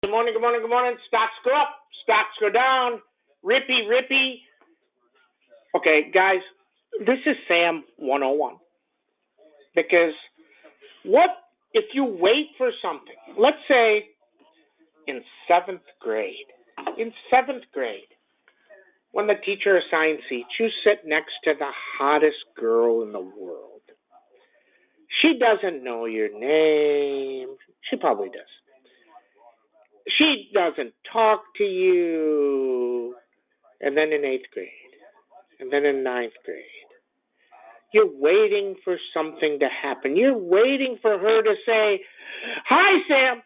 Good morning, good morning, good morning. Stocks go up, stocks go down. Rippy. Okay, guys, this is Sam 101. Because what if you wait for something? Let's say in seventh grade, when the teacher assigns seats, you sit next to the hottest girl in the world. She doesn't know your name. She probably does. She doesn't talk to you. And then in 8th grade. And then in 9th grade. You're waiting for something to happen. You're waiting for her to say, "Hi, Sam."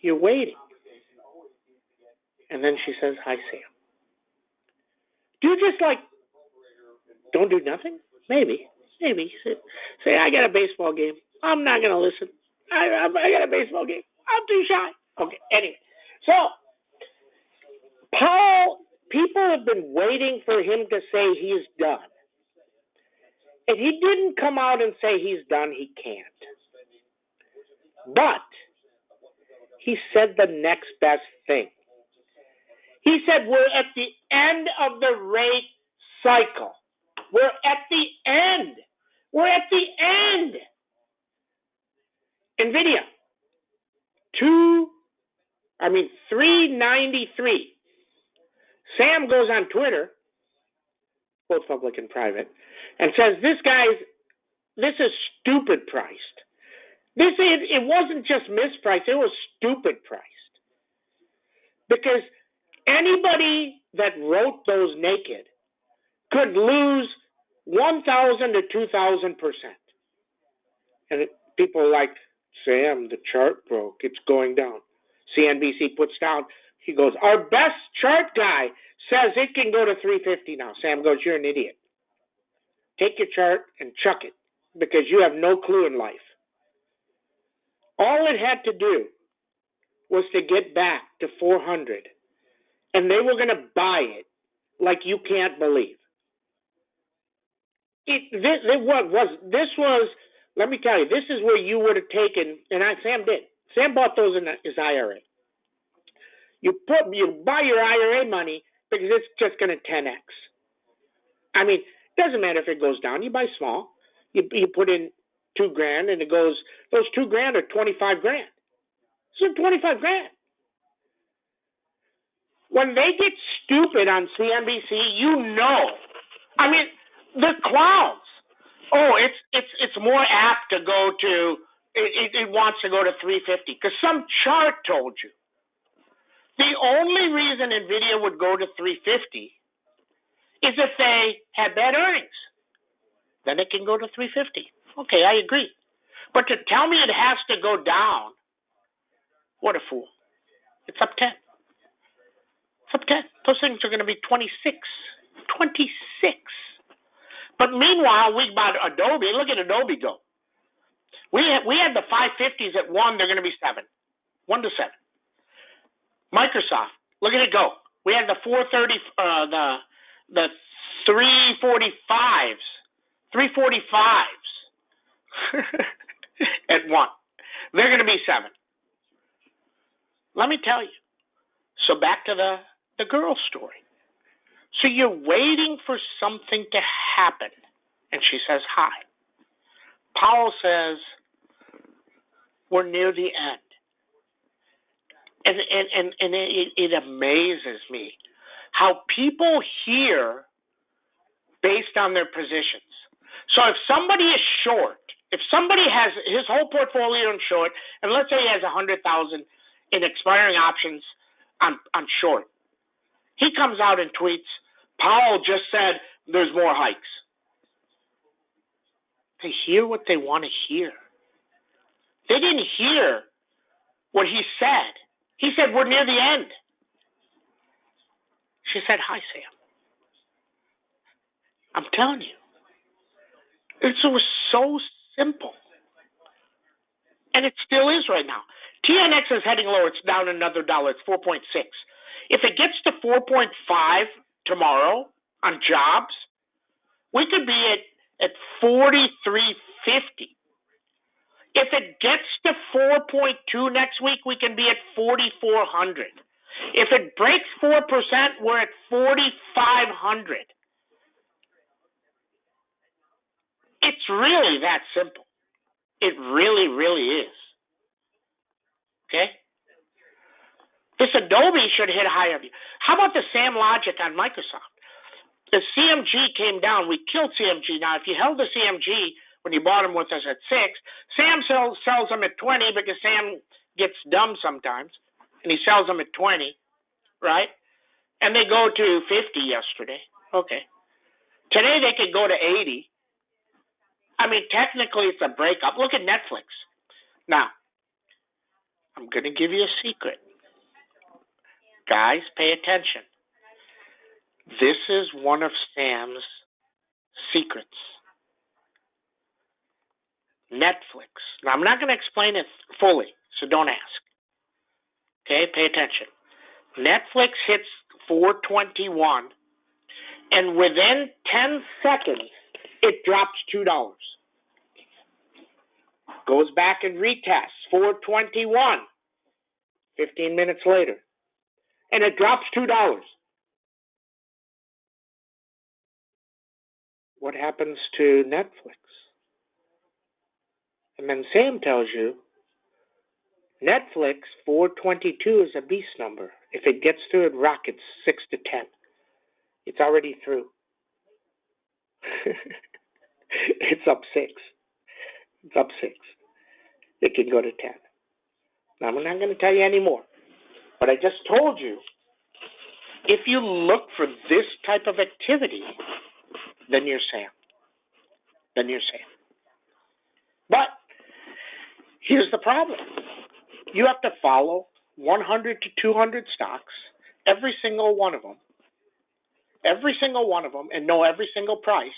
You're waiting. And then she says, "Hi, Sam." Do you just don't do nothing? Maybe. Say, "I got a baseball game. I'm not going to listen. I got a baseball game. I'm too shy." Okay, anyway. So, Paul, people have been waiting for him to say he's done. If he didn't come out and say he's done, he can't. But he said the next best thing. He said, we're at the end of the rate cycle. We're at the end. NVIDIA, 393. Sam goes on Twitter, both public and private, and says, this is stupid priced. It wasn't just mispriced, it was stupid priced. Because anybody that wrote those naked could lose 1,000 to 2,000%. And people are like, "Sam, the chart broke. It's going down." CNBC puts down, he goes, "Our best chart guy says it can go to 350 now." Sam goes, "You're an idiot. Take your chart and chuck it because you have no clue in life." All it had to do was to get back to 400, and they were going to buy it like you can't believe. Let me tell you, this is where you would have taken, and Sam did. Sam bought those in his IRA. You buy your IRA money because it's just going to 10x. I mean, it doesn't matter if it goes down. You buy small. You put in $2,000, and it goes. Those $2,000 are $25,000. So $25,000. When they get stupid on CNBC, I mean, the clowns. Oh, it's more apt to go to. It wants to go to 350 because some chart told you. The only reason NVIDIA would go to 350 is if they had bad earnings. Then it can go to 350. Okay, I agree. But to tell me it has to go down, what a fool. It's up 10. It's up 10. Those things are going to be 26. 26. But meanwhile, we bought Adobe. Look at Adobe go. We had the 550s at 1. They're going to be 7. 1 to 7. Microsoft. Look at it go. We had the 430, the 345s. 345s at 1. They're going to be 7. Let me tell you. So back to the girl story. So you're waiting for something to happen, and she says hi. Powell says, we're near the end. And it amazes me how people hear based on their positions. So if somebody is short, if somebody has his whole portfolio in short, and let's say he has 100,000 in expiring options on short, he comes out and tweets, Powell just said there's more hikes. They hear what they want to hear. They didn't hear what he said. He said, we're near the end. She said, hi, Sam. I'm telling you. It was so simple. And it still is right now. TNX is heading lower. It's down another $1. It's 4.6. If it gets to 4.5 tomorrow on jobs, we could be at 43.50. If it gets to 4.2 next week, we can be at 4,400. If it breaks 4%, we're at 4,500. It's really that simple. It really, really is. Okay? This Adobe should hit higher. How about the SAM logic on Microsoft? The CMG came down. We killed CMG. Now, if you held the CMG when you bought them with us at 6, Sam sells them at 20 because Sam gets dumb sometimes, and he sells them at 20, right? And they go to 50 yesterday. Okay. Today they could go to 80. I mean, technically it's a breakup. Look at Netflix. Now, I'm going to give you a secret. Guys, pay attention. This is one of Sam's secrets. Netflix. Now, I'm not going to explain it fully, so don't ask. Okay, pay attention. Netflix hits 421, and within 10 seconds, it drops $2. Goes back and retests 421. 15 minutes later, and it drops $2. What happens to Netflix? And then Sam tells you Netflix 422 is a beast number. If it gets through, it rockets 6 to 10. It's already through. It's up 6. It's up 6. It can go to 10. Now, I'm not going to tell you any more. But I just told you, if you look for this type of activity, then you're Sam. Then you're Sam. But here's the problem. You have to follow 100 to 200 stocks, every single one of them, and know every single price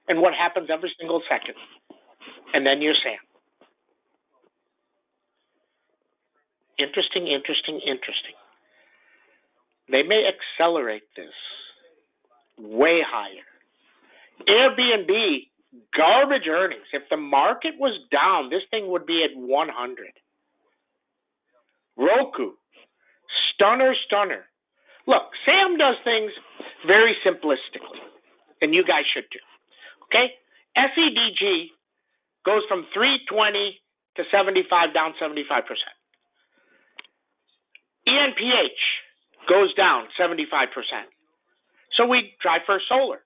and what happens every single second. And then you're Sam. Interesting. They may accelerate this way higher. Airbnb, garbage earnings. If the market was down, this thing would be at 100. Roku, stunner. Look, Sam does things very simplistically, and you guys should too. Okay? SEDG goes from 320 to 75, down 75%. ENPH goes down 75%. So we try First Solar.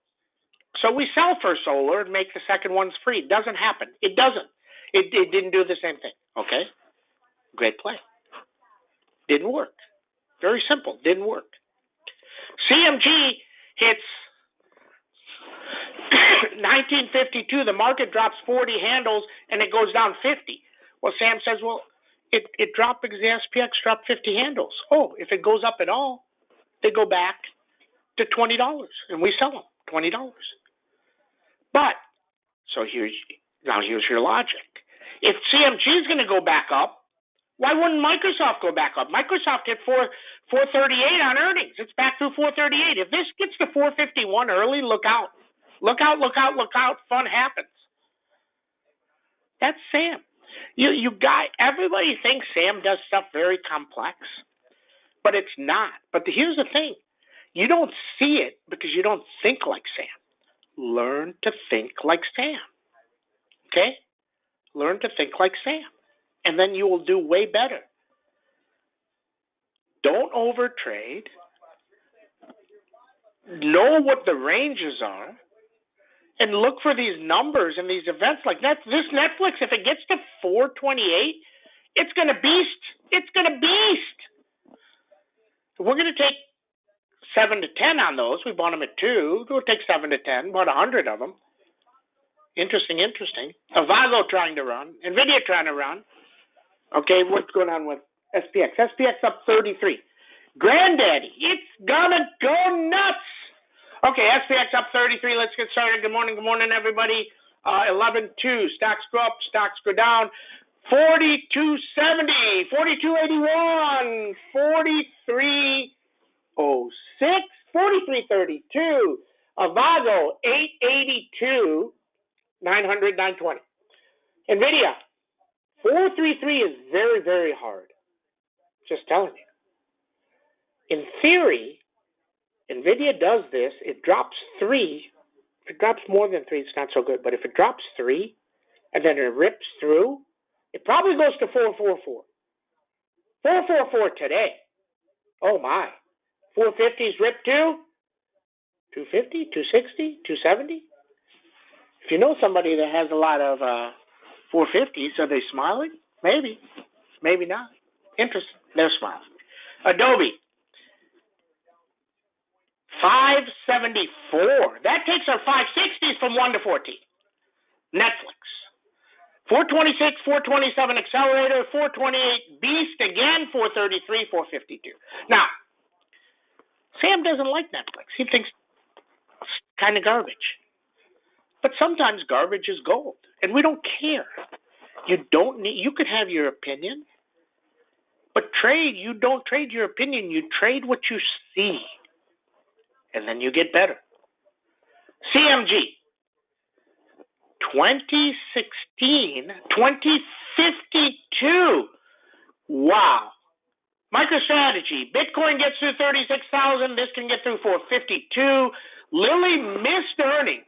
So we sell First Solar and make the second ones free. It doesn't happen. It doesn't. It didn't do the same thing. Okay? Great play. Didn't work. Very simple. Didn't work. CMG hits 1952. The market drops 40 handles and it goes down 50. Well, Sam says, well, it dropped because the SPX dropped 50 handles. Oh, if it goes up at all, they go back to $20 and we sell them $20. But, so here's your logic. If CMG is going to go back up, why wouldn't Microsoft go back up? Microsoft hit 438 on earnings. It's back through 438. If this gets to 451 early, look out. Look out. Fun happens. That's Sam. Everybody thinks Sam does stuff very complex, but it's not. But here's the thing. You don't see it because you don't think like Sam. Learn to think like Sam. Okay? Learn to think like Sam. And then you will do way better. Don't overtrade. Know what the ranges are. And look for these numbers and these events like that. This Netflix, if it gets to 428, it's going to beast. It's going to beast. We're going to take 7 to 10 on those. We bought them at 2. We'll take 7 to 10, about 100 of them. Interesting. Avago trying to run. NVIDIA trying to run. Okay, what's going on with SPX? SPX up 33. Granddaddy, it's gonna go nuts. Okay, SPX up 33. Let's get started. Good morning, everybody. 11.2. Stocks go up, stocks go down. 42.70, 42.81, 43.06, 43.32. Avago 8.82, 900, 920. NVIDIA 433 is very, very hard. Just telling you. In theory, NVIDIA does this. It drops 3. If it drops more than 3, it's not so good. But if it drops 3 and then it rips through, it probably goes to 444. 444 today. Oh my. 450's ripped too? 250, 260, 270? If you know somebody that has a lot of 450s, are they smiling? Maybe. Maybe not. Interesting. They're smiling. Adobe. 574. That takes our 560s from 1 to 14. Netflix. 426, 427 Accelerator, 428 Beast again, 433, 452. Now, Sam doesn't like Netflix. He thinks it's kind of garbage. But sometimes garbage is gold, and we don't care. You don't need. You could have your opinion, but you don't trade your opinion. You trade what you see, and then you get better. CMG. 2016, 2052. Wow. MicroStrategy. Bitcoin gets through 36,000. This can get through 452. Lilly missed earnings.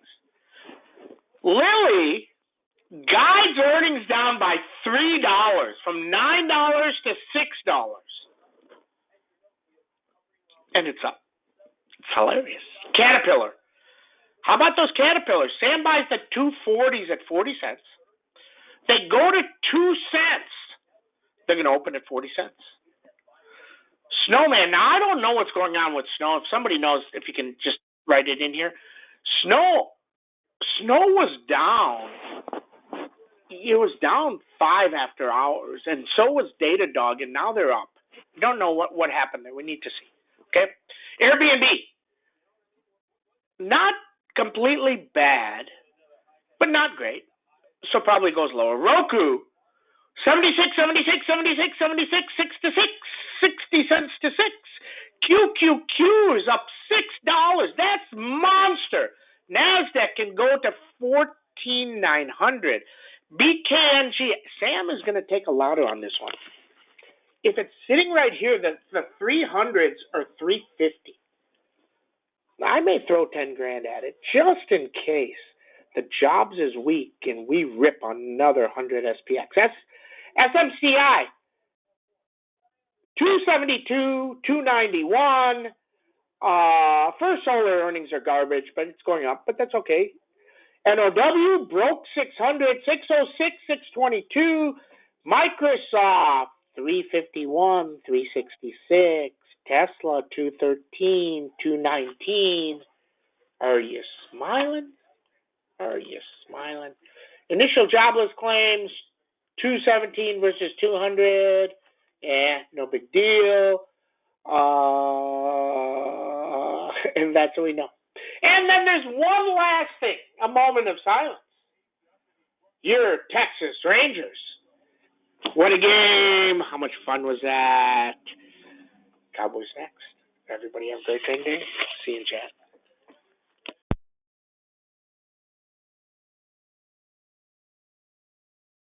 Lilly guides earnings down by $3, from $9 to $6. And it's up. It's hilarious. Caterpillar. How about those Caterpillars? Sam buys the 240s at 40 cents. They go to 2 cents. They're going to open at 40 cents. Snowman. Now, I don't know what's going on with Snow. If somebody knows, if you can just write it in here. Snow was down. It was down 5 after hours, and so was Datadog, and now they're up. We don't know what happened there. We need to see. Okay? Airbnb. Not completely bad, but not great. So probably goes lower. Roku, 76, 76, 76, 76, 6 to 6, 60 cents to 6. QQQ is up $6. That's monster. NASDAQ can go to 14,900. BKNG, Sam is going to take a louder on this one. If it's sitting right here, the 300s are 350. I may throw 10 grand at it just in case the jobs is weak and we rip another 100 SPX. That's SMCI. 272, 291. First Solar earnings are garbage, but it's going up, but that's okay. NOW broke 600, 606, 622. Microsoft 351, 366. Tesla 213, 219. Are you smiling? Are you smiling? Initial jobless claims 217 versus 200. No big deal. And that's what we know. And then there's one last thing, a moment of silence. Your Texas Rangers. What a game. How much fun was that? Cowboys next. Everybody have a great day. See you in chat.